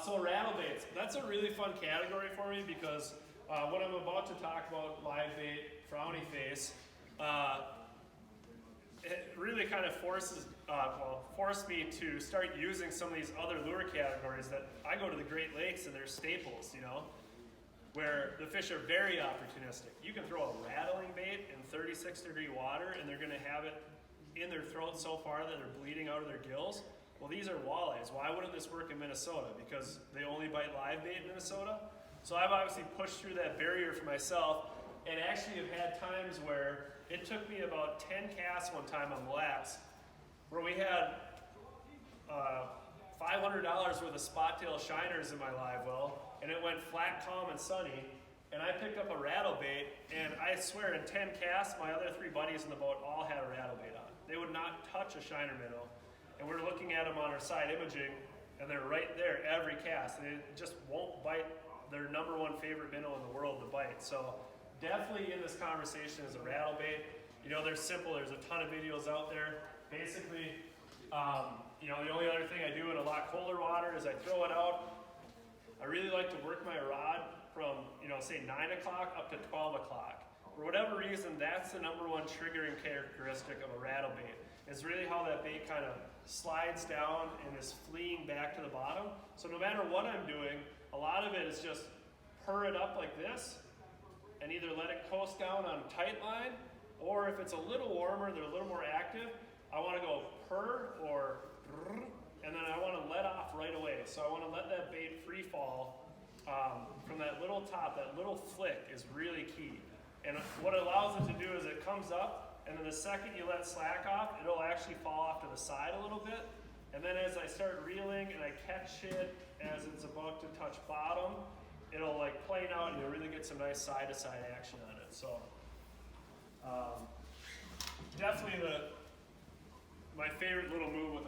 So rattle baits, that's a really fun category for me because what I'm about to talk about, live bait, frowny face, it really kind of forced me to start using some of these other lure categories that I go to the Great Lakes and they're staples, you know, where the fish are very opportunistic. You can throw a rattling bait in 36-degree water and they're going to have it in their throat so far that they're bleeding out of their gills. Well, these are walleyes. Why wouldn't this work in Minnesota? Because they only bite live bait in Minnesota. So I've obviously pushed through that barrier for myself and actually have had times where it took me about 10 casts one time on laps where we had $500 worth of spot tail shiners in my live well, and it went flat, calm, and sunny, and I picked up a rattle bait, and I swear in 10 casts, my other 3 buddies in the boat all had a rattle bait on. They would not touch a shiner minnow, and we're looking at them on our side imaging, and they're right there every cast. They just won't bite their #1 favorite minnow in the world to bite. So definitely in this conversation is a rattle bait. You know, they're simple. There's a ton of videos out there. Basically, you know, the only other thing I do in a lot colder water is I throw it out. I really like to work my rod from, you know, say 9 o'clock up to 12 o'clock. For whatever reason, that's the #1 triggering characteristic of a rattle bait. It's really how that bait kind of slides down and is fleeing back to the bottom. So no matter what I'm doing, a lot of it is just purr it up like this and either let it coast down on tight line, or if it's a little warmer, they're a little more active, I want to go purr or and then I want to let off right away. So I want to let that bait free fall from that little top. That little flick is really key. And what it allows it to do is it comes up, and then the second you let slack off, it'll actually fall off to the side a little bit. And then as I start reeling and I catch it as it's about to touch bottom, it'll like plane out and you'll really get some nice side-to-side action on it. So definitely my favorite little move